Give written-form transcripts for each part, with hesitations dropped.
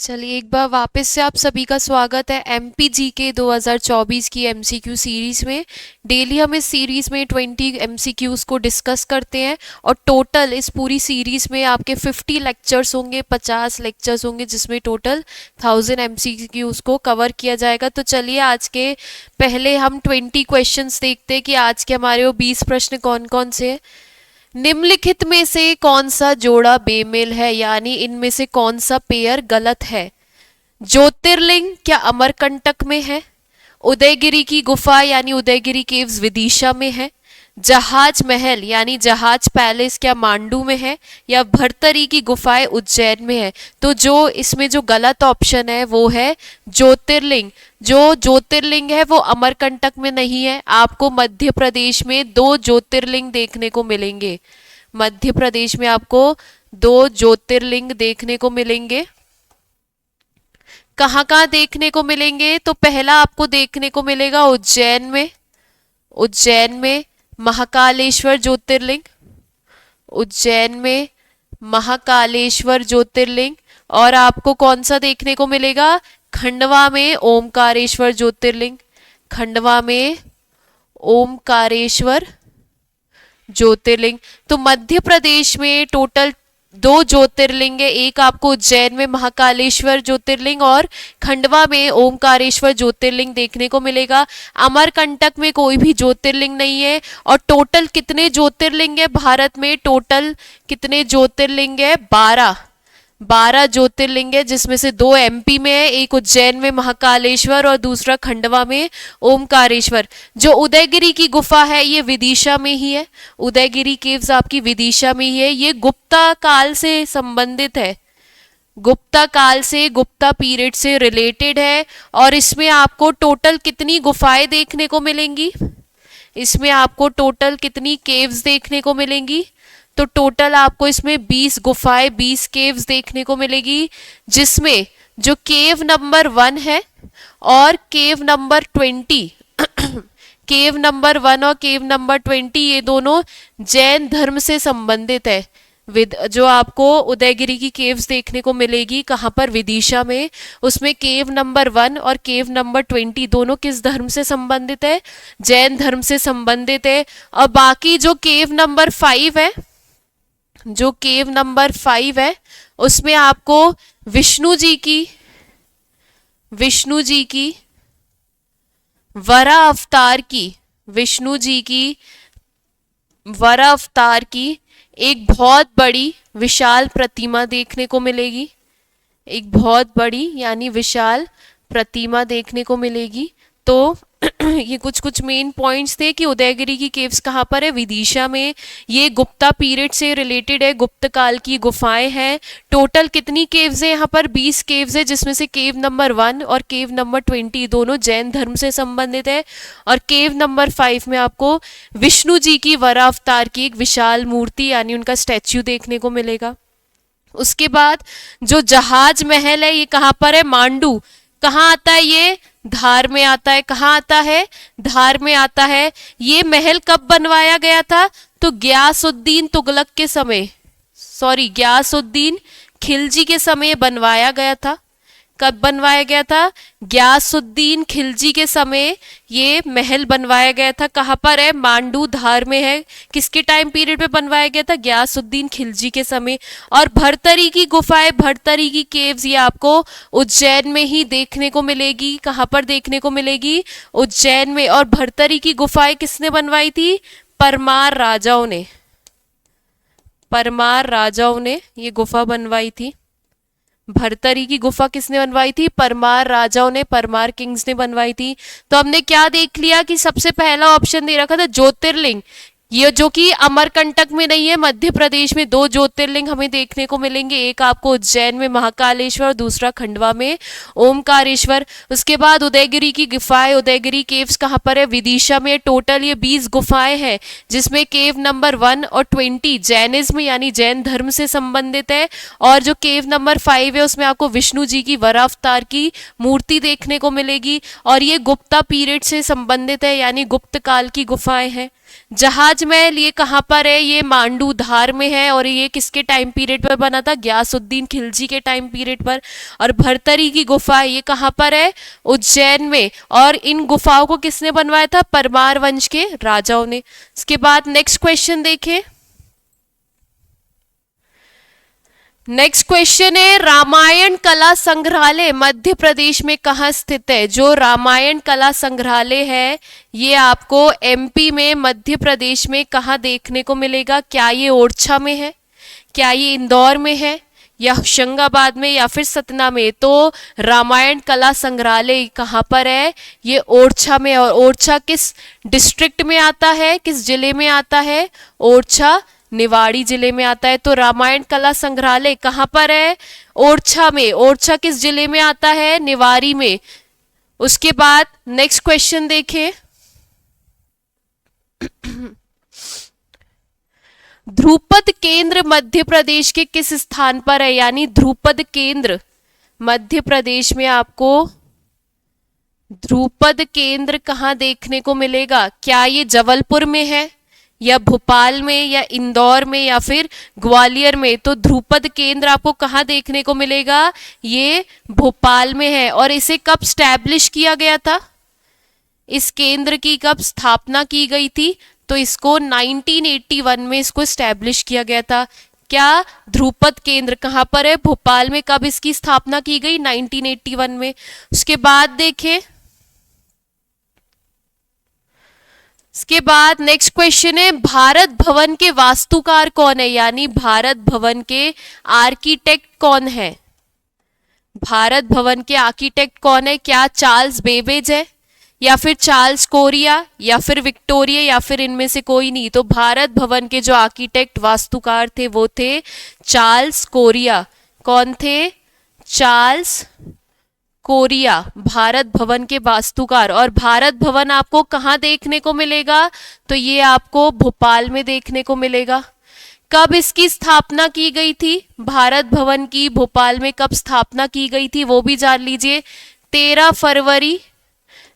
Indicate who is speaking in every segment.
Speaker 1: चलिए एक बार वापस से आप सभी का स्वागत है एमपीजी के 2024 की एमसीक्यू सीरीज़ में। डेली हम इस सीरीज़ में 20 एमसीक्यूज़ को डिस्कस करते हैं और टोटल इस पूरी सीरीज़ में आपके 50 लेक्चर्स होंगे, 50 लेक्चर्स होंगे, जिसमें टोटल 1000 एमसीक्यूज़ को कवर किया जाएगा। तो चलिए आज के पहले हम 20 क्वेश्चंस देखते हैं कि आज के हमारे वो 20 प्रश्न कौन कौन से हैं। निम्नलिखित में से कौन सा जोड़ा बेमेल है, यानी इनमें से कौन सा पेयर गलत है। ज्योतिर्लिंग क्या अमरकंटक में है? उदयगिरी की गुफा यानी उदयगिरी केव्स विदिशा में है? जहाज महल यानी जहाज पैलेस क्या मांडू में है? या भरतरी की गुफाएं उज्जैन में है? तो जो इसमें जो गलत ऑप्शन है वो है ज्योतिर्लिंग। जो ज्योतिर्लिंग है वो अमरकंटक में नहीं है। आपको मध्य प्रदेश में 2 ज्योतिर्लिंग देखने को मिलेंगे। मध्य प्रदेश में आपको 2 ज्योतिर्लिंग देखने को मिलेंगे। कहाँ कहाँ देखने को मिलेंगे? तो पहला आपको देखने को मिलेगा उज्जैन में। उज्जैन में महाकालेश्वर ज्योतिर्लिंग, उज्जैन में महाकालेश्वर ज्योतिर्लिंग। और आपको कौन सा देखने को मिलेगा? खंडवा में ओमकारेश्वर ज्योतिर्लिंग, खंडवा में ओमकारेश्वर ज्योतिर्लिंग। तो मध्य प्रदेश में टोटल 2 ज्योतिर्लिंग है। एक आपको उज्जैन में महाकालेश्वर ज्योतिर्लिंग और खंडवा में ओमकारेश्वर ज्योतिर्लिंग देखने को मिलेगा। अमरकंटक में कोई भी ज्योतिर्लिंग नहीं है। और टोटल कितने ज्योतिर्लिंग है भारत में? टोटल कितने ज्योतिर्लिंग है? 12 ज्योतिर्लिंग है, जिसमें से 2 एमपी में है, एक उज्जैन में महाकालेश्वर और दूसरा खंडवा में ओमकारेश्वर। जो उदयगिरी की गुफा है ये विदिशा में ही है। उदयगिरी केव्स आपकी विदिशा में ही है। ये गुप्ता काल से संबंधित है, गुप्ता काल से, गुप्ता पीरियड से रिलेटेड है। और इसमें आपको टोटल कितनी गुफाएं देखने को मिलेंगी? इसमें आपको टोटल कितनी केव्स देखने को मिलेंगी? तो टोटल आपको इसमें 20 गुफाएं, 20 केव्स देखने को मिलेगी, जिसमें जो केव नंबर 1 है और केव नंबर 20 केव नंबर 1 और केव नंबर 20 ये दोनों जैन धर्म से संबंधित है। जो आपको उदयगिरी की केव्स देखने को मिलेगी कहाँ पर? विदिशा में। उसमें केव नंबर 1 और केव नंबर 20 दोनों किस धर्म से संबंधित है? जैन धर्म से संबंधित है। और बाकी जो केव नंबर 5 है, जो केव नंबर 5 है उसमें आपको विष्णु जी की वरा अवतार की, विष्णु जी की वरा अवतार की एक बहुत बड़ी विशाल प्रतिमा देखने को मिलेगी। एक बहुत बड़ी यानी विशाल प्रतिमा देखने को मिलेगी। तो ये कुछ मेन पॉइंट्स थे कि उदयगिरी की केव्स कहाँ पर है? विदिशा में। ये गुप्ता पीरियड से रिलेटेड है, गुप्त काल की गुफाएं हैं। टोटल कितनी केव्स है यहाँ पर? 20 केव्स है, जिसमें से केव नंबर 1 और केव नंबर 20 दोनों जैन धर्म से संबंधित है। और केव नंबर 5 में आपको विष्णु जी की वरा अवतार की एक विशाल मूर्ति यानी उनका स्टैच्यू देखने को मिलेगा। उसके बाद जो जहाज महल है ये कहाँ पर है? मांडू। कहाँ आता है ये? धार में आता है। कहाँ आता है? धार में आता है। ये महल कब बनवाया गया था? तो गयासुद्दीन तुगलक के समय, गयासुद्दीन खिलजी के समय बनवाया गया था। कब बनवाया गया था? गयासुद्दीन खिलजी के समय ये महल बनवाया गया था। कहाँ पर है? मांडू, धार में है। किसके टाइम पीरियड पे बनवाया गया था? गयासुद्दीन खिलजी के समय। और भरतरी की गुफाएं, भरतरी की केव्स ये आपको उज्जैन में ही देखने को मिलेगी। कहाँ पर देखने को मिलेगी? उज्जैन में। और भरतरी की गुफाएं किसने बनवाई थी? परमार राजाओं ने, परमार राजाओं ने ये गुफा बनवाई थी। भरतरी की गुफा किसने बनवाई थी? परमार राजाओं ने, परमार किंग्स ने बनवाई थी। तो हमने क्या देख लिया कि सबसे पहला ऑप्शन दे रखा था ज्योतिर्लिंग, ये जो कि अमरकंटक में नहीं है। मध्य प्रदेश में 2 ज्योतिर्लिंग हमें देखने को मिलेंगे, एक आपको उज्जैन में महाकालेश्वर और दूसरा खंडवा में ओमकारेश्वर। उसके बाद उदयगिरी की गुफाएं, उदयगिरी केव्स कहाँ पर है? विदिशा में। टोटल ये 20 गुफाएं हैं, जिसमें केव नंबर 1 और 20 जैनिज्म यानी जैन धर्म से संबंधित है। और जो केव नंबर 5 है उसमें आपको विष्णु जी की वरा अवतार की मूर्ति देखने को मिलेगी। और ये गुप्ता पीरियड से संबंधित है यानी गुप्त काल की गुफाएं हैं। जहाज महल ये कहाँ पर है? ये मांडू धार में है और ये किसके टाइम पीरियड पर बना था? गयासुद्दीन खिलजी के टाइम पीरियड पर। और भरतरी की गुफा है, ये कहाँ पर है? उज्जैन में। और इन गुफाओं को किसने बनवाया था? परमार वंश के राजाओं ने। इसके बाद नेक्स्ट क्वेश्चन देखें। नेक्स्ट क्वेश्चन है, रामायण कला संग्रहालय मध्य प्रदेश में कहाँ स्थित है? जो रामायण कला संग्रहालय है ये आपको एमपी में, मध्य प्रदेश में कहाँ देखने को मिलेगा? क्या ये ओरछा में है, क्या ये इंदौर में है, या होशंगाबाद में, या फिर सतना में? तो रामायण कला संग्रहालय कहाँ पर है? ये ओरछा में। और ओरछा किस डिस्ट्रिक्ट में आता है, किस जिले में आता है? ओरछा निवाड़ी जिले में आता है। तो रामायण कला संग्रहालय कहाँ पर है? ओरछा में। ओरछा किस जिले में आता है? निवाड़ी में। उसके बाद नेक्स्ट क्वेश्चन देखें। ध्रुपद केंद्र मध्य प्रदेश के किस स्थान पर है? यानी ध्रुपद केंद्र मध्य प्रदेश में आपको ध्रुपद केंद्र कहाँ देखने को मिलेगा? क्या ये जबलपुर में है, या भोपाल में, या इंदौर में, या फिर ग्वालियर में? तो ध्रुपद केंद्र आपको कहाँ देखने को मिलेगा? ये भोपाल में है। और इसे कब स्टैब्लिश किया गया था? इस केंद्र की कब स्थापना की गई थी? तो इसको 1981 में इसको स्टैब्लिश किया गया था। क्या ध्रुपद केंद्र कहाँ पर है? भोपाल में। कब इसकी स्थापना की गई? 1981 में। उसके बाद देखें, इसके बाद नेक्स्ट क्वेश्चन है, भारत भवन के वास्तुकार कौन है? यानी भारत भवन के आर्किटेक्ट कौन है? भारत भवन के आर्किटेक्ट कौन है? क्या चार्ल्स बेबेज है, या फिर चार्ल्स कोरिया, या फिर विक्टोरिया, या फिर इनमें से कोई नहीं? तो भारत भवन के जो आर्किटेक्ट वास्तुकार थे वो थे चार्ल्स कोरिया। कौन थे? चार्ल्स कोरिया, भारत भवन के वास्तुकार। और भारत भवन आपको कहाँ देखने को मिलेगा? तो ये आपको भोपाल में देखने को मिलेगा। कब इसकी स्थापना की गई थी? भारत भवन की भोपाल में कब स्थापना की गई थी वो भी जान लीजिए। 13 फरवरी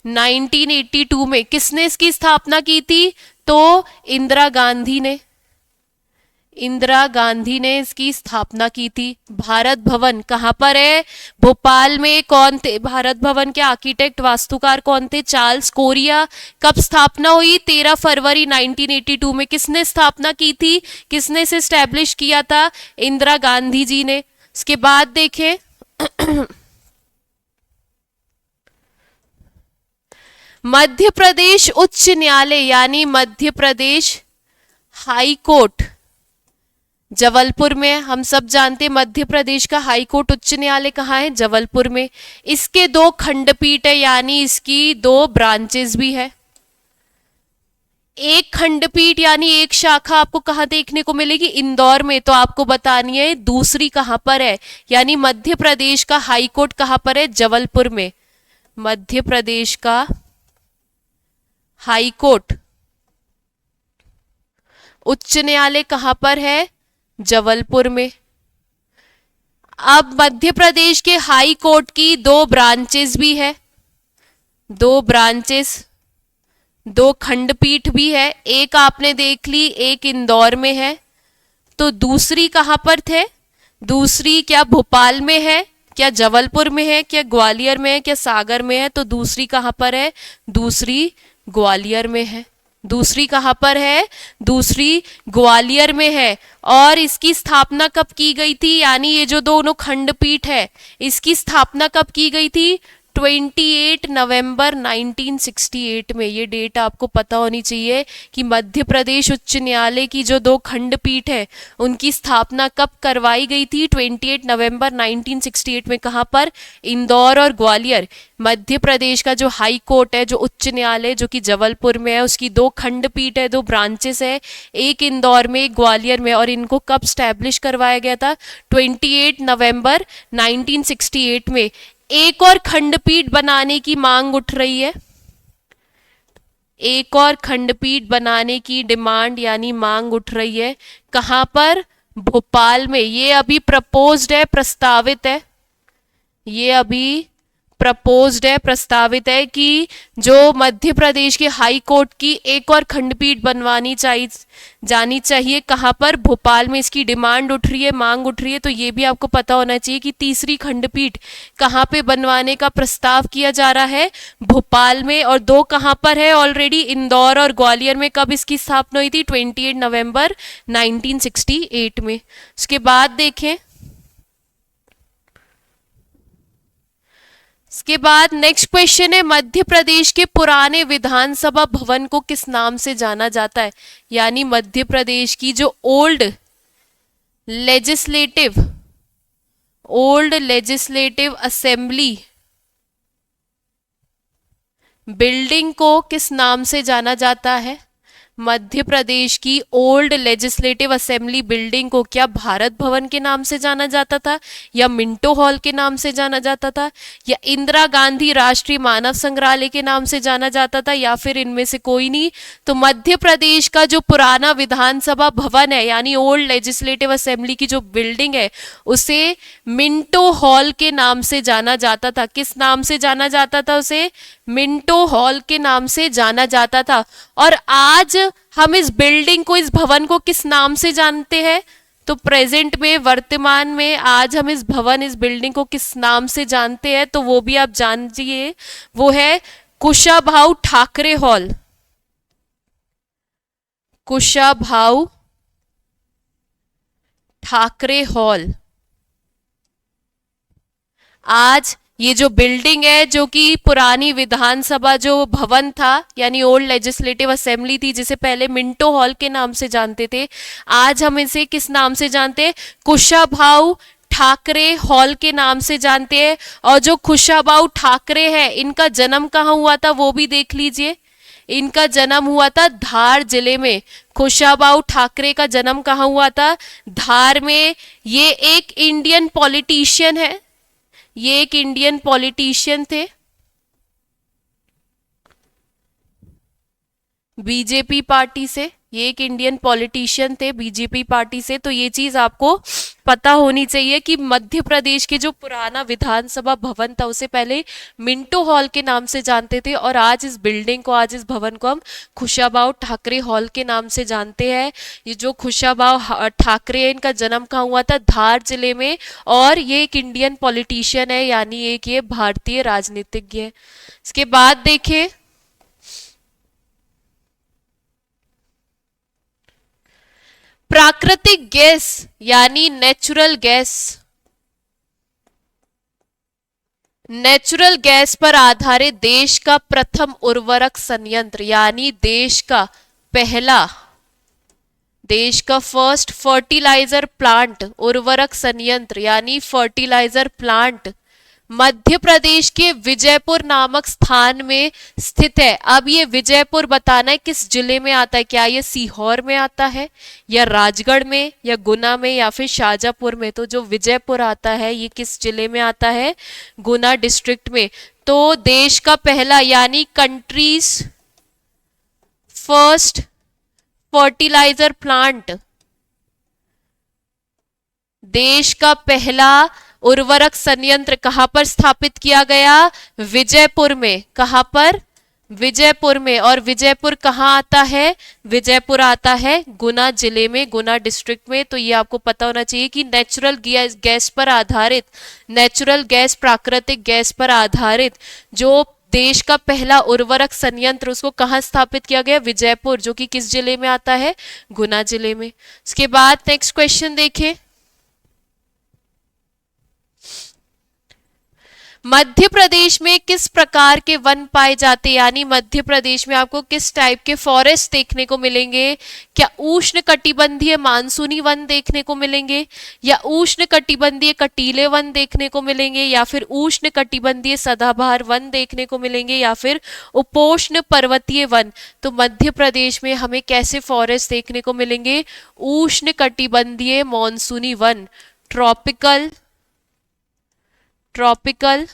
Speaker 1: 1982 में। किसने इसकी स्थापना की थी? तो इंदिरा गांधी ने। इंदिरा गांधी ने इसकी स्थापना की थी। भारत भवन कहाँ पर है? भोपाल में। कौन थे भारत भवन के आर्किटेक्ट वास्तुकार? कौन थे? Charles Korea. कब स्थापना हुई? 13 फरवरी 1982 में। किसने स्थापना की थी? किसने इसे स्टैब्लिश किया था? इंदिरा गांधी जी ने। इसके बाद देखें, मध्य प्रदेश उच्च न्यायालय यानी मध्य प्रदेश हाई कोर्ट जबलपुर में। हम सब जानते हैं मध्य प्रदेश का हाई कोर्ट उच्च न्यायालय कहाँ है? जबलपुर में। इसके 2 खंडपीठ है, यानी इसकी 2 ब्रांचेस भी है। एक खंडपीठ यानी एक शाखा आपको कहाँ देखने को मिलेगी? इंदौर में। तो आपको बतानी है दूसरी कहाँ पर है, यानी मध्य प्रदेश का हाई कोर्ट कहाँ पर है? जबलपुर में। मध्य प्रदेश का हाई कोर्ट उच्च न्यायालय कहाँ पर है? जबलपुर में। अब मध्य प्रदेश के हाई कोर्ट की 2 ब्रांचेस भी है, 2 ब्रांचेस, 2 खंडपीठ भी है। एक आपने देख ली, एक इंदौर में है। तो दूसरी कहाँ पर थे? दूसरी क्या भोपाल में है, क्या जबलपुर में है, क्या ग्वालियर में है, क्या सागर में है? तो दूसरी कहाँ पर है? दूसरी ग्वालियर में है। दूसरी कहाँ पर है? दूसरी ग्वालियर में है। और इसकी स्थापना कब की गई थी? यानी ये जो दोनों खंडपीठ है इसकी स्थापना कब की गई थी? 28 नवंबर 1968 में। ये डेट आपको पता होनी चाहिए कि मध्य प्रदेश उच्च न्यायालय की जो 2 खंडपीठ है उनकी स्थापना कब करवाई गई थी? 28 नवंबर 1968 में। कहाँ पर? इंदौर और ग्वालियर। मध्य प्रदेश का जो हाई कोर्ट है, जो उच्च न्यायालय जो कि जबलपुर में है, उसकी 2 खंडपीठ है, 2 ब्रांचेस है, एक इंदौर में, एक ग्वालियर में। और इनको कब स्टैब्लिश करवाया गया था? 28 नवंबर 1968 में। एक और खंडपीठ बनाने की मांग उठ रही है, एक और खंडपीठ बनाने की डिमांड यानी मांग उठ रही है। कहां पर? भोपाल में। ये अभी प्रपोज्ड है, प्रस्तावित है, ये अभी प्रपोज्ड है, प्रस्तावित है कि जो मध्य प्रदेश के हाई कोर्ट की एक और खंडपीठ बनवानी चाहिए, जानी चाहिए। कहाँ पर? भोपाल में इसकी डिमांड उठ रही है, मांग उठ रही है। तो ये भी आपको पता होना चाहिए कि तीसरी खंडपीठ कहाँ पे बनवाने का प्रस्ताव किया जा रहा है? भोपाल में। और दो कहाँ पर है ऑलरेडी? इंदौर और ग्वालियर में। कब इसकी स्थापना हुई थी? 28 नवंबर 1968 में। उसके बाद देखें, इसके बाद नेक्स्ट क्वेश्चन है, मध्य प्रदेश के पुराने विधानसभा भवन को किस नाम से जाना जाता है? यानी मध्य प्रदेश की जो ओल्ड लेजिस्लेटिव असेंबली बिल्डिंग को किस नाम से जाना जाता है? मध्य प्रदेश की ओल्ड लेजिस्लेटिव असेंबली बिल्डिंग को क्या भारत भवन के नाम से जाना जाता था, या मिंटो हॉल के नाम से जाना जाता था, या इंदिरा गांधी राष्ट्रीय मानव संग्रहालय के नाम से जाना जाता था, या फिर इनमें से कोई नहीं? तो मध्य प्रदेश का जो पुराना विधानसभा भवन है यानी ओल्ड लेजिस्लेटिव असेंबली की जो बिल्डिंग है उसे मिंटो हॉल के नाम से जाना जाता था। किस नाम से जाना जाता था उसे? मिंटो हॉल के नाम से जाना जाता था। और आज हम इस बिल्डिंग को, इस भवन को किस नाम से जानते हैं? तो प्रेजेंट में, वर्तमान में आज हम इस बिल्डिंग को किस नाम से जानते हैं? तो वो भी आप जानिए, वो है कुशाभाऊ ठाकरे हॉल। कुशाभाऊ ठाकरे हॉल। आज ये जो बिल्डिंग है, जो कि पुरानी विधानसभा जो भवन था यानी ओल्ड लेजिस्लेटिव असेंबली थी, जिसे पहले मिंटो हॉल के नाम से जानते थे, आज हम इसे किस नाम से जानते हैं? कुशाभाऊ ठाकरे हॉल के नाम से जानते हैं। और जो कुशाभाऊ ठाकरे हैं, इनका जन्म कहाँ हुआ था वो भी देख लीजिए। इनका जन्म हुआ था धार जिले में। कुशाभाऊ ठाकरे का जन्म कहाँ हुआ था? धार में। ये एक इंडियन पॉलिटिशियन है, ये एक इंडियन पॉलिटिशियन थे, बीजेपी पार्टी से। ये एक इंडियन पॉलिटिशियन थे बीजेपी पार्टी से। तो ये चीज आपको पता होनी चाहिए कि मध्य प्रदेश के जो पुराना विधानसभा भवन था उसे पहले मिंटो हॉल के नाम से जानते थे, और आज इस बिल्डिंग को, आज इस भवन को हम कुशाभाऊ ठाकरे हॉल के नाम से जानते हैं। ये जो कुशाभाऊ ठाकरे है, इनका जन्म कहाँ हुआ था? धार जिले में। और ये एक इंडियन पॉलिटिशियन है, यानी एक ये भारतीय राजनीतिज्ञ है। इसके बाद देखिए, प्राकृतिक गैस यानी नेचुरल गैस पर आधारित देश का प्रथम उर्वरक संयंत्र, यानी देश का फर्स्ट फर्टिलाइजर प्लांट, उर्वरक संयंत्र यानी फर्टिलाइजर प्लांट मध्य प्रदेश के विजयपुर नामक स्थान में स्थित है। अब ये विजयपुर बताना है किस जिले में आता है? क्या ये सीहोर में आता है, या राजगढ़ में, या गुना में, या फिर शाजापुर में? तो जो विजयपुर आता है ये किस जिले में आता है? गुना डिस्ट्रिक्ट में। तो देश का पहला यानी कंट्रीज फर्स्ट फर्टिलाइजर प्लांट, देश का पहला उर्वरक संयंत्र कहां पर स्थापित किया गया? विजयपुर में। कहां पर? विजयपुर में। और विजयपुर कहां आता है? विजयपुर आता है गुना जिले में, गुना डिस्ट्रिक्ट में। तो ये आपको पता होना चाहिए कि नेचुरल गैस पर आधारित, नेचुरल गैस, प्राकृतिक गैस पर आधारित जो देश का पहला उर्वरक संयंत्र, उसको कहां स्थापित किया गया? विजयपुर, जो कि किस जिले में आता है? गुना जिले में। इसके बाद नेक्स्ट क्वेश्चन देखें, मध्य प्रदेश में किस प्रकार के वन पाए जाते हैं? यानी मध्य प्रदेश में आपको किस टाइप के फॉरेस्ट देखने को मिलेंगे? क्या उष्ण कटिबंधीय मानसूनी वन देखने को मिलेंगे, या उष्ण कटिबंधीय कटीले वन देखने को मिलेंगे, या फिर उष्ण कटिबंधीय सदाबहार वन देखने को मिलेंगे, या फिर उपोष्ण पर्वतीय वन? तो मध्य प्रदेश में हमें कैसे फॉरेस्ट देखने को मिलेंगे? उष्ण कटिबंधीय मानसूनी वन, ट्रॉपिकल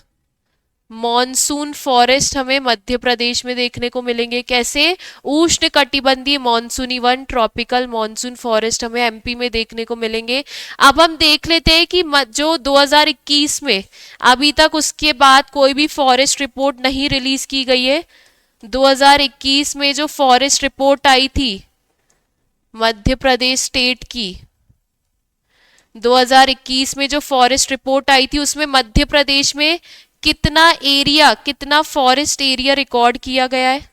Speaker 1: मॉनसून फॉरेस्ट हमें मध्य प्रदेश में देखने को मिलेंगे। कैसे? उष्ण कटिबंधीय मॉनसूनी वन, ट्रॉपिकल मॉनसून फॉरेस्ट हमें एमपी में देखने को मिलेंगे। अब हम देख लेते हैं कि जो 2021 में अभी तक उसके बाद कोई भी फॉरेस्ट रिपोर्ट नहीं रिलीज की गई है। 2021 में जो फॉरेस्ट रिपोर्ट आई थी मध्य प्रदेश स्टेट की, 2021 में जो फॉरेस्ट रिपोर्ट आई थी उसमें मध्य प्रदेश में कितना एरिया, कितना फॉरेस्ट एरिया रिकॉर्ड किया गया है?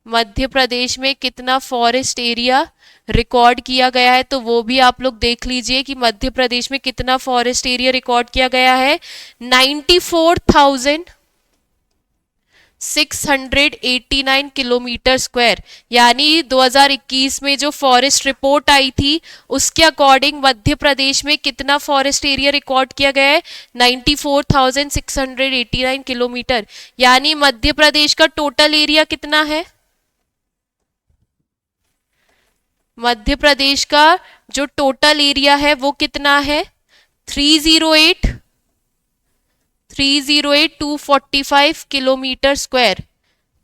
Speaker 1: मध्य प्रदेश में कितना फॉरेस्ट एरिया रिकॉर्ड किया गया है, तो वो भी आप लोग देख लीजिए कि मध्य प्रदेश में कितना फॉरेस्ट एरिया रिकॉर्ड किया गया है। 94,689 किलोमीटर स्क्वायर, यानी 2021 में जो फॉरेस्ट रिपोर्ट आई थी उसके अकॉर्डिंग मध्य प्रदेश में कितना फॉरेस्ट एरिया रिकॉर्ड किया गया है? 94,689 किलोमीटर। यानी मध्य प्रदेश का टोटल एरिया कितना है? मध्य प्रदेश का जो टोटल एरिया है वो कितना है? 308,245 किलोमीटर स्क्वायर।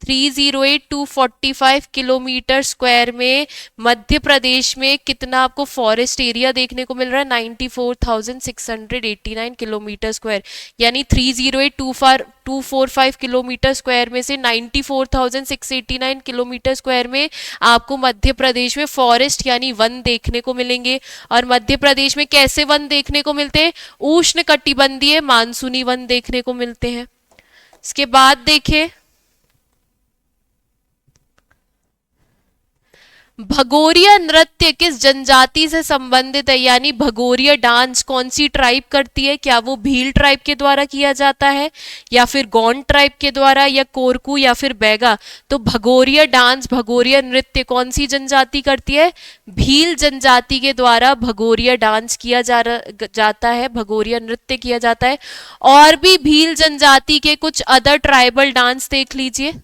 Speaker 1: 308,245 किलोमीटर स्क्वायर में मध्य प्रदेश में कितना आपको फॉरेस्ट एरिया देखने को मिल रहा है? 94,689 किलोमीटर स्क्वायर। यानी 308,245 किलोमीटर स्क्वायर में से 94,689 किलोमीटर स्क्वायर में आपको मध्य प्रदेश में फॉरेस्ट यानी वन देखने को मिलेंगे। और मध्य प्रदेश में कैसे वन देखने को मिलते हैं? उष्ण कटिबंधीय मानसूनी वन देखने को मिलते हैं। इसके बाद देखें, भगोरिया नृत्य किस जनजाति से संबंधित है? यानी भगोरिया डांस कौन सी ट्राइब करती है? क्या वो भील ट्राइब के द्वारा किया जाता है, या फिर गोंड ट्राइब के द्वारा, या कोरकू, या फिर बैगा? तो भगोरिया डांस, भगोरिया नृत्य कौन सी जनजाति करती है? भील जनजाति के द्वारा भगोरिया डांस किया जाता है, भगोरिया नृत्य किया जाता है। और भी भील जनजाति के कुछ अदर ट्राइबल डांस देख लीजिए।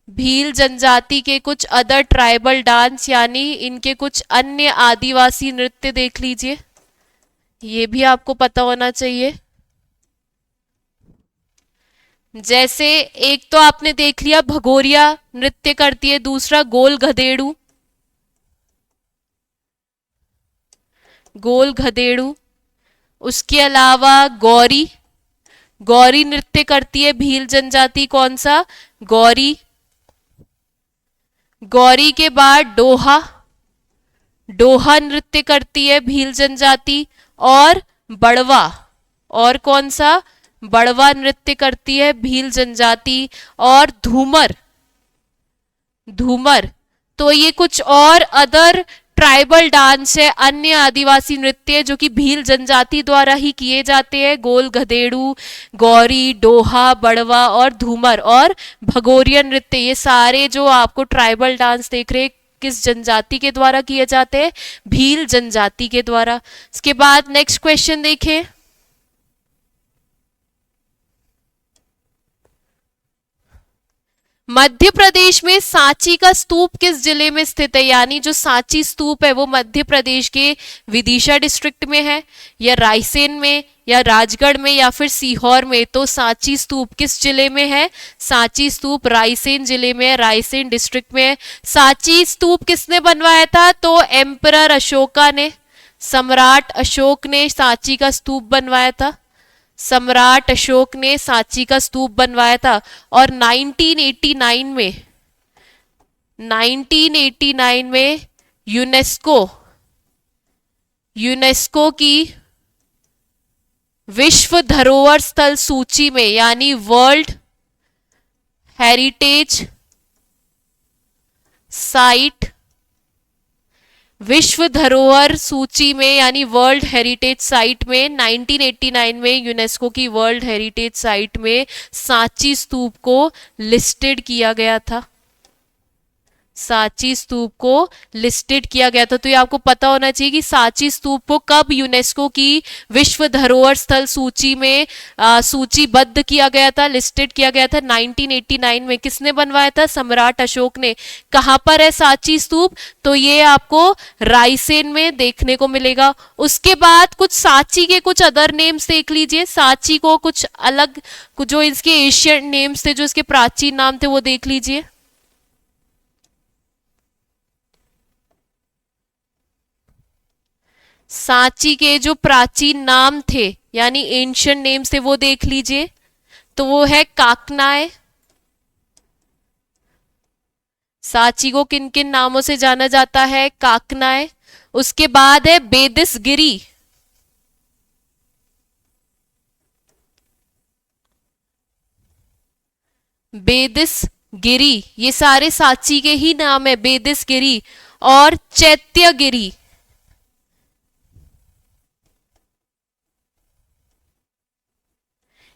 Speaker 1: भील जनजाति के कुछ अदर ट्राइबल डांस यानी इनके कुछ अन्य आदिवासी नृत्य देख लीजिए, ये भी आपको पता होना चाहिए। जैसे एक तो आपने देख लिया भगोरिया नृत्य करती है, दूसरा गोल गधेड़ू, गोल गधेड़ू। उसके अलावा गौरी, गौरी नृत्य करती है भील जनजाति, कौन सा? गौरी। गौरी के बाद डोहा, डोहा नृत्य करती है भील जनजाति। और बड़वा, और कौन सा? बड़वा नृत्य करती है भील जनजाति। और धूमर, धूमर। तो ये कुछ और अदर ट्राइबल डांस है, अन्य आदिवासी नृत्य जो कि भील जनजाति द्वारा ही किए जाते हैं। गोल गधेड़ू, गौरी, डोहा, बड़वा और धूमर और भगोरिया नृत्य, ये सारे जो आपको ट्राइबल डांस देख रहे हैं किस जनजाति के द्वारा किए जाते हैं? भील जनजाति के द्वारा। इसके बाद नेक्स्ट क्वेश्चन देखें, मध्य प्रदेश में सांची का स्तूप किस जिले में स्थित है? यानी जो सांची स्तूप है वो मध्य प्रदेश के विदिशा डिस्ट्रिक्ट में है, या रायसेन में, या राजगढ़ में, या फिर सीहोर में? तो सांची स्तूप किस जिले में है? सांची स्तूप रायसेन जिले में है, रायसेन डिस्ट्रिक्ट में है। सांची स्तूप किसने बनवाया था? तो एम्परर अशोका ने, सम्राट अशोक ने सांची का स्तूप बनवाया था। सम्राट अशोक ने सांची का स्तूप बनवाया था। और 1989 में यूनेस्को की विश्व धरोहर स्थल सूची में यानी वर्ल्ड हेरिटेज साइट, विश्व धरोहर सूची में यानी वर्ल्ड हेरिटेज साइट में 1989 में यूनेस्को की वर्ल्ड हेरिटेज साइट में सांची स्तूप को लिस्टेड किया गया था। सांची स्तूप को लिस्टेड किया गया था। तो ये आपको पता होना चाहिए कि सांची स्तूप को कब यूनेस्को की विश्व धरोहर स्थल सूची में सूचीबद्ध किया गया था, लिस्टेड किया गया था 1989 में। किसने बनवाया था? सम्राट अशोक ने। कहां पर है सांची स्तूप? तो ये आपको रायसेन में देखने को मिलेगा। उसके बाद कुछ सांची के कुछ अदर नेम्स देख लीजिए। सांची को कुछ अलग, जो इसके एशियन नेम्स थे, जो इसके प्राचीन नाम थे, वो देख लीजिए। सांची के जो प्राचीन नाम थे यानी एंशियंट नेम्स थे वो देख लीजिए। तो वो है काकनाय। सांची को किन किन नामों से जाना जाता है? काकनाय। उसके बाद है बेदिसगिरी। बेदिसगिरी, ये सारे सांची के ही नाम है, बेदिसगिरी। और चैत्यगिरी।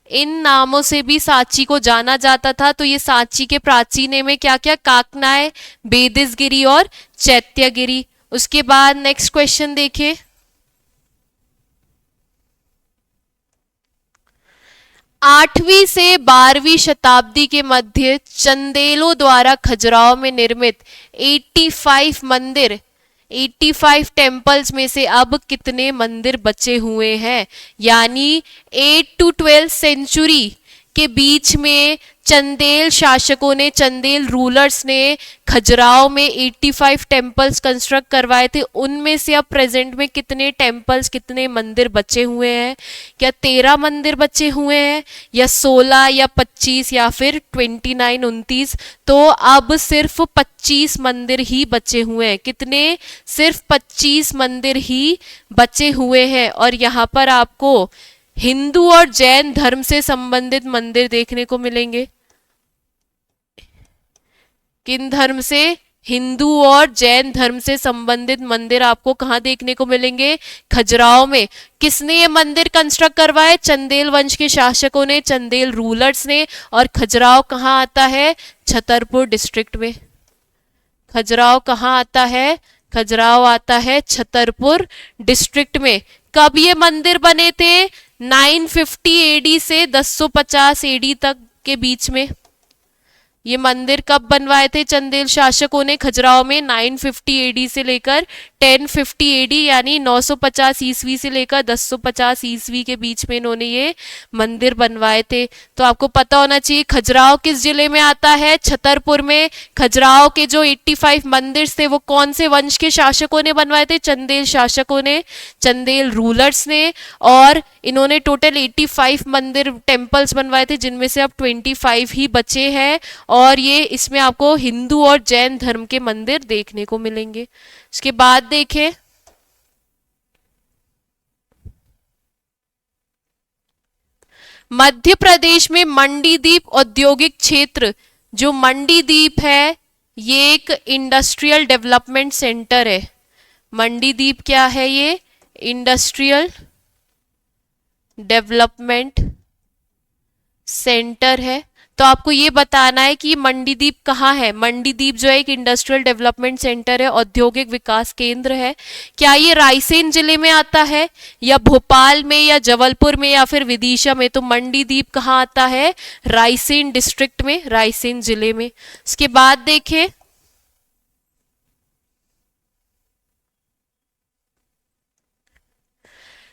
Speaker 1: इन नामों से भी सांची को जाना जाता था। तो ये सांची के प्राचीन नाम में क्या क्या? काकनाय, बेदिसगिरी और चैत्यगिरी। उसके बाद नेक्स्ट क्वेश्चन देखिए। 8वीं से 12वीं शताब्दी के मध्य चंदेलों द्वारा खजुराहो में निर्मित 85 मंदिर, 85 टेम्पल्स में से अब कितने मंदिर बचे हुए हैं? यानी 8 to 12 सेंचुरी के बीच में चंदेल शासकों ने, चंदेल रूलर्स ने खजुराहो में 85 टेम्पल्स कंस्ट्रक्ट करवाए थे। उनमें से अब प्रेजेंट में कितने टेम्पल्स, कितने मंदिर बचे हुए हैं? क्या 13 मंदिर बचे हुए हैं, या 16, या 25, या फिर 29, 29? तो अब सिर्फ 25 मंदिर ही बचे हुए हैं। कितने? सिर्फ 25 मंदिर ही बचे हुए हैं। और यहाँ पर आपको हिंदू और जैन धर्म से संबंधित मंदिर देखने को मिलेंगे। किन धर्म से? हिंदू और जैन धर्म से संबंधित मंदिर आपको कहां देखने को मिलेंगे? खजुराहो में। किसने ये मंदिर कंस्ट्रक्ट करवाए? चंदेल वंश के शासकों ने, चंदेल रूलर्स ने। और खजुराहो कहां आता है? छतरपुर डिस्ट्रिक्ट में। खजुराहो कहां आता है? खजुराहो आता है छतरपुर डिस्ट्रिक्ट में। कब ये मंदिर बने थे? 950 एडी से 1050 एडी तक के बीच में। ये मंदिर कब बनवाए थे चंदेल शासकों ने? खजुराहो में 950 एडी से लेकर 1050 एडी यानी 950 ईस्वी से लेकर 1050 ईस्वी के बीच में इन्होंने ये मंदिर बनवाए थे। तो आपको पता होना चाहिए खजुराहो किस जिले में आता है? छतरपुर में। खजुराहो के जो 85 मंदिर थे वो कौन से वंश के शासकों ने बनवाए थे? चंदेल शासकों ने, चंदेल रूलर्स ने। और इन्होंने टोटल 85 मंदिर, टेम्पल्स बनवाए थे, जिनमें से अब 25 ही बचे हैं। और ये इसमें आपको हिंदू और जैन धर्म के मंदिर देखने को मिलेंगे। इसके बाद देखें, मध्य प्रदेश में मंडीदीप औद्योगिक क्षेत्र, जो मंडीदीप है ये एक इंडस्ट्रियल डेवलपमेंट सेंटर है। मंडीदीप क्या है? ये इंडस्ट्रियल डेवलपमेंट सेंटर है। तो आपको ये बताना है कि मंडीदीप कहाँ है। मंडीदीप जो है एक इंडस्ट्रियल डेवलपमेंट सेंटर है, औद्योगिक विकास केंद्र है। क्या ये रायसेन जिले में आता है, या भोपाल में, या जबलपुर में, या फिर विदिशा में? तो मंडीदीप कहाँ आता है? रायसेन डिस्ट्रिक्ट में, रायसेन जिले में। इसके बाद देखें,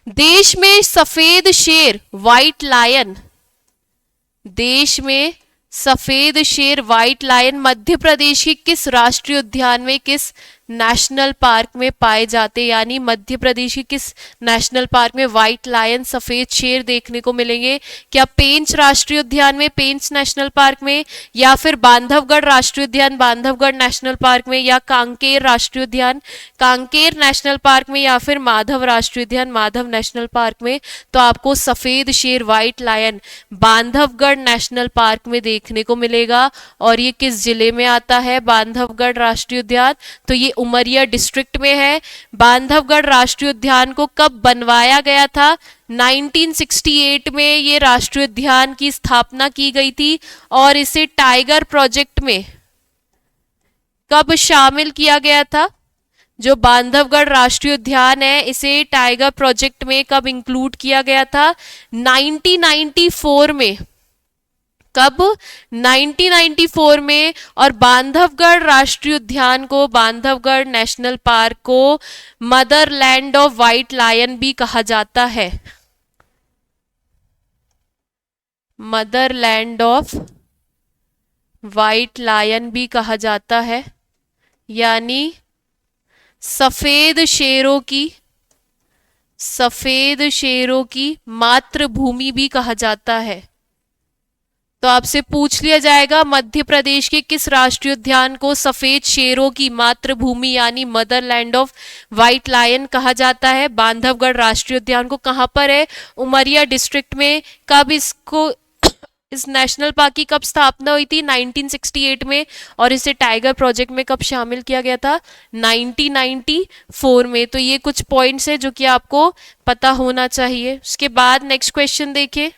Speaker 1: देश में सफेद शेर, व्हाइट लायन, देश में सफेद शेर, व्हाइट लायन मध्य प्रदेश के किस राष्ट्रीय उद्यान में, किस नेशनल पार्क में पाए जाते? यानी मध्य प्रदेश के किस नेशनल पार्क में व्हाइट लायन, सफेद शेर देखने को मिलेंगे? क्या पेंच राष्ट्रीय उद्यान में, पेंच नेशनल पार्क में, या फिर बांधवगढ़ राष्ट्रीय उद्यान, बांधवगढ़ नेशनल पार्क में, या कांकेर राष्ट्रीय उद्यान, कांकेर नेशनल पार्क में, या फिर माधव राष्ट्रीय उद्यान, माधव नेशनल पार्क में? तो आपको सफेद शेर, white lion Bandhavgarh national park में देखने को मिलेगा। और ये किस जिले में आता है बांधवगढ़ राष्ट्रीय उद्यान? तो ये उमरिया डिस्ट्रिक्ट में है। बांधवगढ़ राष्ट्रीय उद्यान को कब बनवाया गया था? 1968 में ये राष्ट्रीय उद्यान की स्थापना की गई थी। और इसे टाइगर प्रोजेक्ट में, कब शामिल किया गया था? जो बांधवगढ़ राष्ट्रीय उद्यान है इसे टाइगर प्रोजेक्ट में कब इंक्लूड किया गया था? 1994 में। कब? 1994 में। और बांधवगढ़ राष्ट्रीय उद्यान को, बांधवगढ़ नेशनल पार्क को मदरलैंड ऑफ व्हाइट लायन भी कहा जाता है। मदरलैंड ऑफ व्हाइट लायन भी कहा जाता है, यानी सफेद शेरों की मातृभूमि भी कहा जाता है। तो आपसे पूछ लिया जाएगा मध्य प्रदेश के किस राष्ट्रीय उद्यान को सफेद शेरों की मातृभूमि यानी मदरलैंड ऑफ व्हाइट लायन कहा जाता है? बांधवगढ़ राष्ट्रीय उद्यान को कहां पर है? उमरिया डिस्ट्रिक्ट में। कब इसको इस नेशनल पार्क की कब स्थापना हुई थी? 1968 में। और इसे टाइगर प्रोजेक्ट में कब शामिल किया गया था? 1994 में। तो ये कुछ पॉइंट्स है जो कि आपको पता होना चाहिए। उसके बाद नेक्स्ट क्वेश्चन देखिए।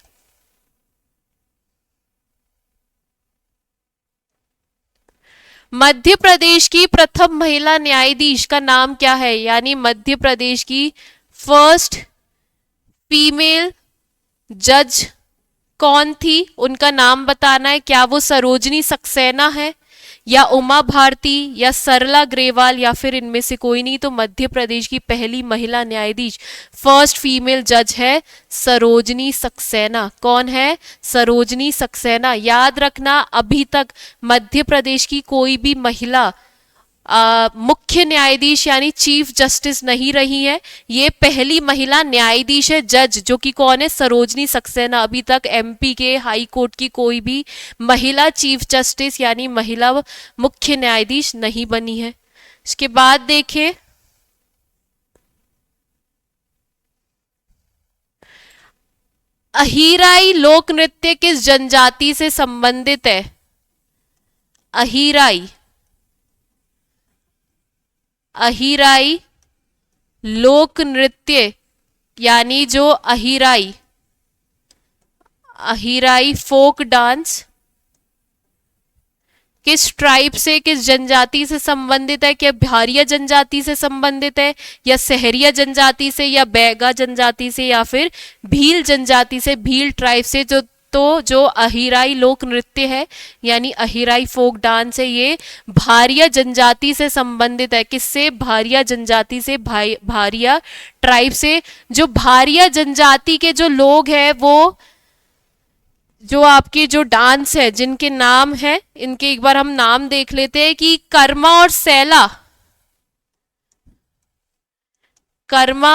Speaker 1: मध्य प्रदेश की प्रथम महिला न्यायाधीश का नाम क्या है? यानी मध्य प्रदेश की फर्स्ट फीमेल जज कौन थी? उनका नाम बताना है। क्या वो सरोजनी सक्सेना है, या उमा भारती, या सरला ग्रेवाल, या फिर इनमें से कोई नहीं? तो मध्य प्रदेश की पहली महिला न्यायाधीश, फर्स्ट फीमेल जज है सरोजनी सक्सेना। कौन है? सरोजनी सक्सेना। याद रखना, अभी तक मध्य प्रदेश की कोई भी महिला मुख्य न्यायाधीश यानी चीफ जस्टिस नहीं रही है। ये पहली महिला न्यायाधीश है, जज, जो कि कौन है? सरोजनी सक्सेना। अभी तक एमपी के हाई कोर्ट की कोई भी महिला चीफ जस्टिस यानी महिला मुख्य न्यायाधीश नहीं बनी है। इसके बाद देखें, अहिराई लोक नृत्य किस जनजाति से संबंधित है? अहिराई लोक नृत्य यानी जो अहिराई फोक डांस किस ट्राइब से, किस जनजाति से संबंधित है? क्या भारिया जनजाति से संबंधित है, या सहरिया जनजाति से, या बैगा जनजाति से, या फिर भील जनजाति से, भील ट्राइब से? जो अहिराई लोक नृत्य है यानी अहिराई फोक डांस है, ये भारिया जनजाति से संबंधित है। किससे? भारिया जनजाति से, भारिया ट्राइब से। जो भारिया जनजाति के जो लोग हैं, वो जो आपके जो डांस है, जिनके नाम है, इनके एक बार हम नाम देख लेते हैं कि कर्मा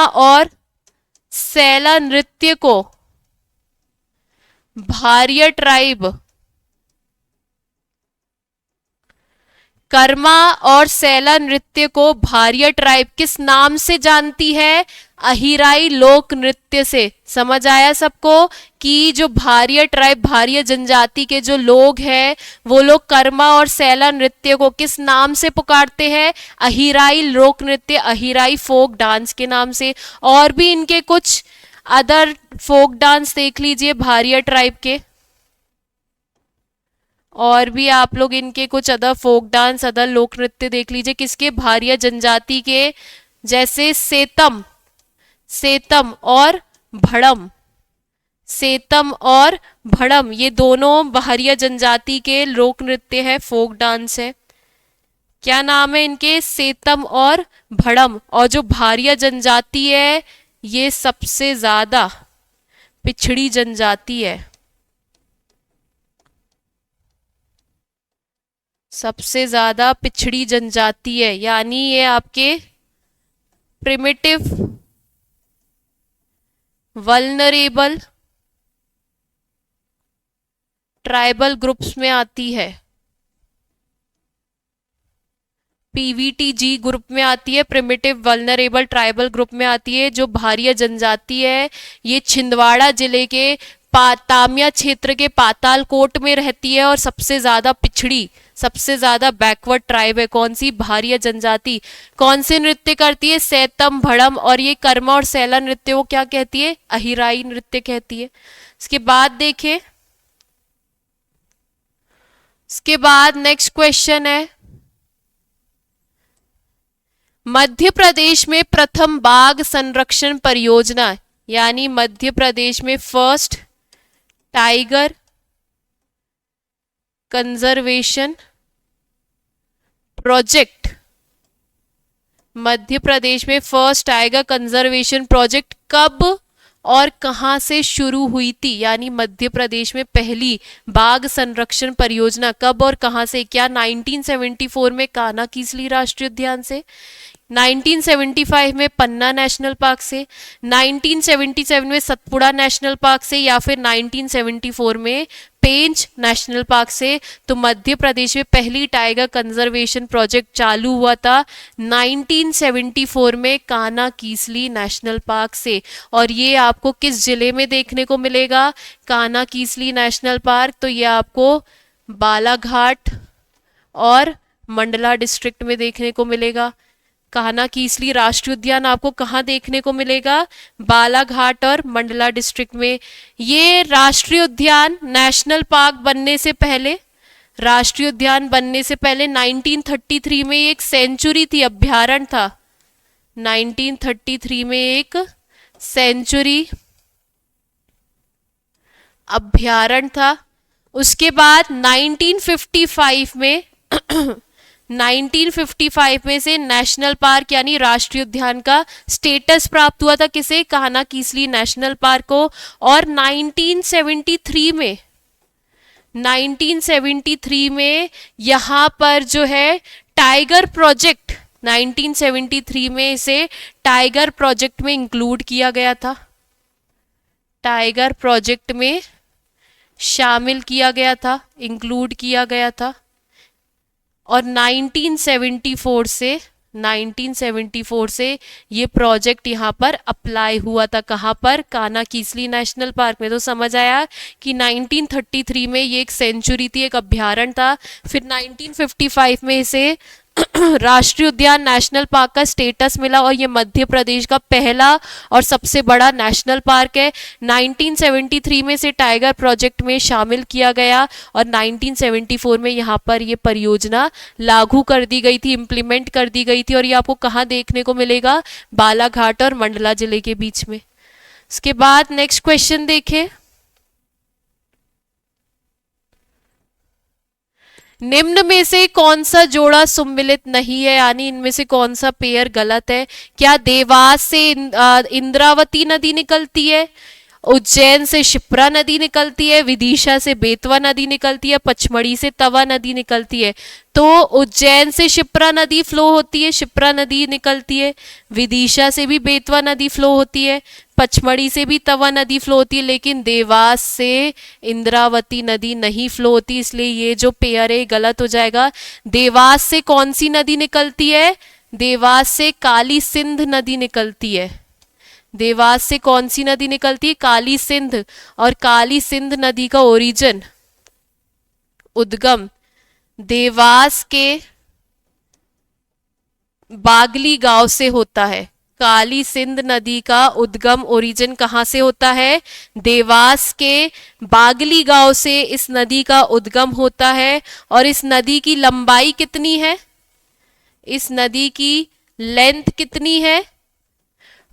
Speaker 1: और सैला नृत्य को भारिया ट्राइब, कर्मा और सैला नृत्य को भारिया ट्राइब किस नाम से जानती है? अहिराई लोक नृत्य से। समझ आया सबको कि जो भारिया ट्राइब, भारिया जनजाति के जो लोग हैं, वो लोग कर्मा और सैला नृत्य को किस नाम से पुकारते हैं? अहिराई लोक नृत्य, अहिराई फोक डांस के नाम से। और भी इनके कुछ अदर फोक डांस देख लीजिए भारिया ट्राइब के, और भी आप लोग इनके कुछ अदर फोक डांस, अदर लोक नृत्य देख लीजिए। किसके? भारिया जनजाति के, जैसे सेतम और भड़म, ये दोनों भारिया जनजाति के लोक नृत्य है, फोक डांस है। क्या नाम है इनके? सेतम और भड़म। और जो भारिया जनजाति है, ये सबसे ज्यादा पिछड़ी जनजाति है, सबसे ज्यादा पिछड़ी जनजाति है, यानी ये आपके प्रिमिटिव, वल्नरेबल ट्राइबल ग्रुप्स में आती है, पीवीटीजी ग्रुप में आती है, प्रिमिटिव वल्नरेबल ट्राइबल ग्रुप में आती है। जो भारिया जनजाति है, ये छिंदवाड़ा जिले के तामिया क्षेत्र के पातालकोट में रहती है, और सबसे ज्यादा पिछड़ी, सबसे ज्यादा बैकवर्ड ट्राइब है। कौन सी? भारिया जनजाति। कौन से नृत्य करती है? सैतम, भड़म। और ये कर्मा और सैला नृत्य वो क्या कहती है? अहिराई नृत्य कहती है। इसके बाद देखें, इसके बाद नेक्स्ट क्वेश्चन है, मध्य प्रदेश में प्रथम बाघ संरक्षण परियोजना, यानी मध्य प्रदेश में first tiger conservation project, Madhya Pradesh में फर्स्ट टाइगर कंजर्वेशन प्रोजेक्ट कब और कहां से शुरू हुई थी, यानी मध्य प्रदेश में पहली बाघ संरक्षण परियोजना कब और कहां से? क्या 1974 में कान्हा-किसली राष्ट्रीय उद्यान से, 1975 में पन्ना नेशनल पार्क से, 1977 में सतपुड़ा नेशनल पार्क से, या फिर 1974 में पेंच नेशनल पार्क से? तो मध्य प्रदेश में पहली टाइगर कंजर्वेशन प्रोजेक्ट चालू हुआ था 1974 में कान्हा-किसली नेशनल पार्क से। और ये आपको किस जिले में देखने को मिलेगा कान्हा-किसली नेशनल पार्क? तो ये आपको बालाघाट और मंडला डिस्ट्रिक्ट में देखने को मिलेगा। कान्हा-किसली राष्ट्रीय उद्यान आपको कहाँ देखने को मिलेगा? बालाघाट और मंडला डिस्ट्रिक्ट में। ये राष्ट्रीय उद्यान नेशनल पार्क बनने से पहले, राष्ट्रीय उद्यान बनने से पहले 1933 में एक सेंचुरी थी, अभ्यारण्य था। 1933 में एक सेंचुरी अभ्यारण्य था। उसके बाद 1955 में 1955 में से नेशनल पार्क यानी राष्ट्रीय उद्यान का स्टेटस प्राप्त हुआ था किसे? कान्हा-किसली नेशनल पार्क को। और 1973 में यहाँ पर जो है टाइगर प्रोजेक्ट, 1973 में इसे टाइगर प्रोजेक्ट में इंक्लूड किया गया था, टाइगर प्रोजेक्ट में शामिल किया गया था, इंक्लूड किया गया था। और 1974 से ये प्रोजेक्ट यहाँ पर अप्लाई हुआ था। कहाँ पर? कान्हा-किसली नेशनल पार्क में। तो समझ आया कि 1933 में ये एक सेंचुरी थी, एक अभ्यारण्य था। फिर 1955 में इसे राष्ट्रीय उद्यान नेशनल पार्क का स्टेटस मिला और ये मध्य प्रदेश का पहला और सबसे बड़ा नेशनल पार्क है। 1973 में से टाइगर प्रोजेक्ट में शामिल किया गया और 1974 में यहाँ पर ये परियोजना लागू कर दी गई थी, इम्प्लीमेंट कर दी गई थी। और ये आपको कहाँ देखने को मिलेगा? बालाघाट और मंडला जिले के बीच में। इसके बाद नेक्स्ट क्वेश्चन देखें। निम्न में से कौन सा जोड़ा सम्मिलित नहीं है, यानी इनमें से कौन सा पेयर गलत है? क्या देवास से इंद्रावती नदी निकलती है, उज्जैन से शिप्रा नदी निकलती है, विदिशा से बेतवा नदी निकलती है, पचमढ़ी से तवा नदी निकलती है? तो उज्जैन से शिप्रा नदी फ्लो होती है, शिप्रा नदी निकलती है, विदिशा से भी बेतवा नदी फ्लो होती है, पचमढ़ी से भी तवा नदी फ्लो होती है, लेकिन देवास से इंद्रावती नदी नहीं फ्लो होती। इसलिए ये जो पेयर है गलत हो जाएगा। देवास से कौन सी नदी निकलती है? देवास से काली सिंध नदी निकलती है। देवास से कौन सी नदी निकलती है? काली सिंध। और काली सिंध नदी का ओरिजिन, उद्गम देवास के बागली गांव से होता है। काली सिंध नदी का उद्गम ओरिजिन कहाँ से होता है? देवास के बागली गांव से इस नदी का उद्गम होता है। और इस नदी की लंबाई कितनी है? इस नदी की लेंथ कितनी है?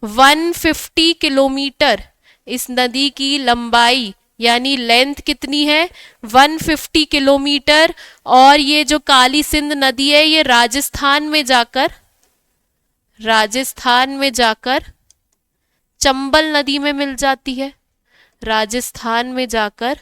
Speaker 1: 150 किलोमीटर। इस नदी की लंबाई यानी लेंथ कितनी है? 150 किलोमीटर। और ये जो काली सिंध नदी है ये राजस्थान में जाकर चंबल नदी में मिल जाती है। राजस्थान में जाकर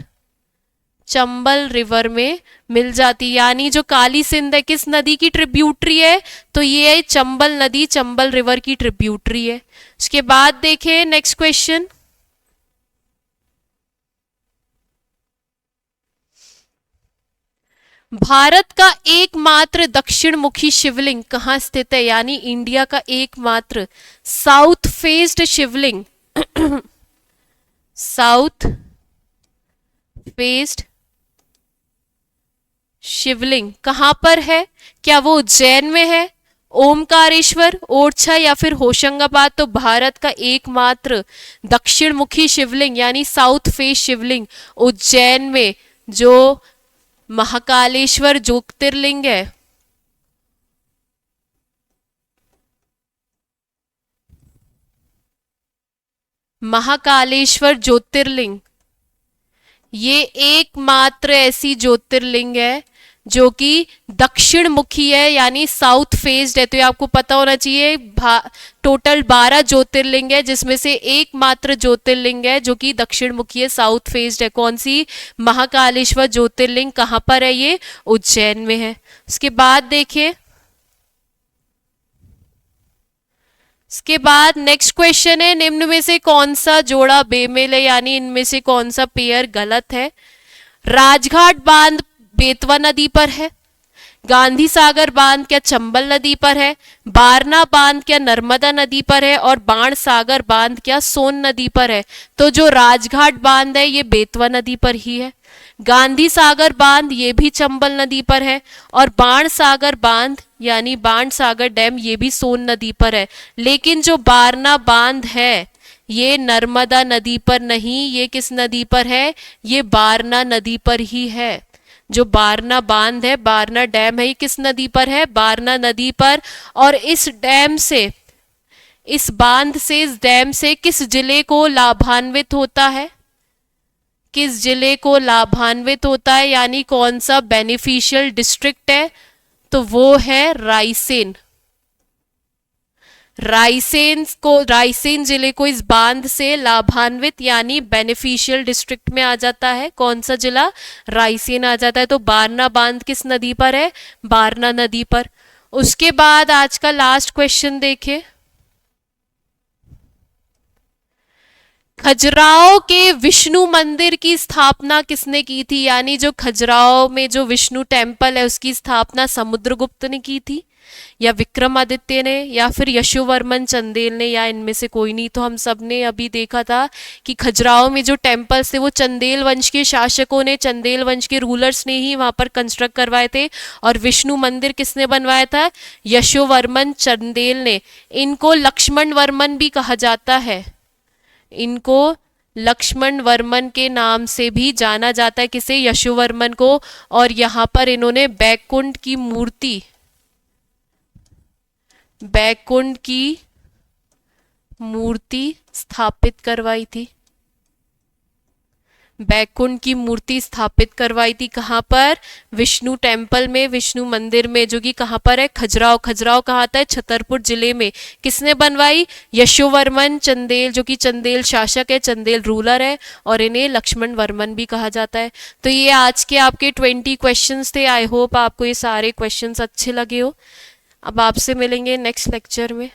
Speaker 1: चंबल रिवर में मिल जाती है। यानी जो काली सिंध है किस नदी की ट्रिब्यूटरी है? तो ये है चंबल नदी, चंबल रिवर की ट्रिब्यूटरी है। उसके बाद देखें नेक्स्ट क्वेश्चन। भारत का एकमात्र दक्षिण मुखी शिवलिंग कहाँ स्थित है? यानी इंडिया का एकमात्र साउथ फेस्ड शिवलिंग साउथ फेस्ड शिवलिंग कहां पर है? क्या वो उज्जैन में है, ओमकारेश्वर, ओरछा या फिर होशंगाबाद? तो भारत का एकमात्र दक्षिण मुखी शिवलिंग यानी साउथ फेस शिवलिंग उज्जैन में जो महाकालेश्वर ज्योतिर्लिंग है, महाकालेश्वर ज्योतिर्लिंग ये एकमात्र ऐसी ज्योतिर्लिंग है जो कि दक्षिण मुखी है, यानी साउथ फेस्ड है। तो ये आपको पता होना चाहिए। टोटल 12 ज्योतिर्लिंग है जिसमें से एकमात्र ज्योतिर्लिंग है जो कि दक्षिण मुखी है, साउथ फेस्ड है। कौन सी? महाकालेश्वर ज्योतिर्लिंग। कहाँ पर है ये? उज्जैन में है। उसके बाद देखिए, इसके बाद नेक्स्ट क्वेश्चन है, निम्न में से कौन सा जोड़ा बेमेल है, यानी इनमें से कौन सा पेयर गलत है? राजघाट बांध बेतवा नदी पर है, गांधी सागर बांध क्या चंबल नदी पर है, बारना बांध क्या नर्मदा नदी पर है, और बाण सागर बांध क्या सोन नदी पर है? तो जो राजघाट बांध है ये बेतवा नदी पर ही है, गांधी सागर बांध ये भी चंबल नदी पर है, और बाण सागर बांध यानी बाण सागर डैम ये भी सोन नदी पर है। लेकिन जो बारना बांध है ये नर्मदा नदी पर नहीं, ये किस नदी पर है? ये बारना नदी पर ही है। जो बारना बांध है, बारना डैम है, ये किस नदी पर है? बारना नदी पर। और इस डैम से, इस बांध से, इस डैम से किस जिले को लाभान्वित होता है? किस जिले को लाभान्वित होता है, यानी कौन सा बेनिफिशियल डिस्ट्रिक्ट है? तो वो है रायसेन। रायसेन जिले को इस बांध से लाभान्वित यानी बेनिफिशियल डिस्ट्रिक्ट में आ जाता है। कौन सा जिला? रायसेन आ जाता है। तो बारना बांध किस नदी पर है? बारना नदी पर। उसके बाद आज का लास्ट क्वेश्चन देखें, खजुराहो के विष्णु मंदिर की स्थापना किसने की थी? यानी जो खजुराहो में जो विष्णु टेम्पल है उसकी स्थापना समुद्रगुप्त ने की थी, या विक्रमादित्य ने, या फिर यशोवर्मन चंदेल ने, या इनमें से कोई नहीं। तो हम सब ने अभी देखा था कि खजुराहो में जो टेम्पल्स थे वो चंदेल वंश के शासकों ने, चंदेल वंश के रूलर्स ने ही वहां पर कंस्ट्रक्ट करवाए थे। और विष्णु मंदिर किसने बनवाया था? यशोवर्मन चंदेल ने। इनको लक्ष्मण वर्मन भी कहा जाता है, इनको लक्ष्मण वर्मन के नाम से भी जाना जाता है। किसे? यशोवर्मन को। और यहाँ पर इन्होंने बैकुंठ की मूर्ति स्थापित करवाई थी। बैकुंठ की मूर्ति स्थापित करवाई थी। कहाँ पर? विष्णु टेम्पल में, विष्णु मंदिर में, जो कि कहाँ पर है? खजुराहो। खजुराहो कहाँ आता है? छतरपुर जिले में। किसने बनवाई? यशोवर्मन चंदेल, जो कि चंदेल शासक है, चंदेल रूलर है, और इन्हें लक्ष्मण वर्मन भी कहा जाता है। तो ये आज के आपके 20 क्वेश्चंस थे। आई होप आपको ये सारे क्वेश्चंस अच्छे लगे हो। अब आपसे मिलेंगे नेक्स्ट लेक्चर में।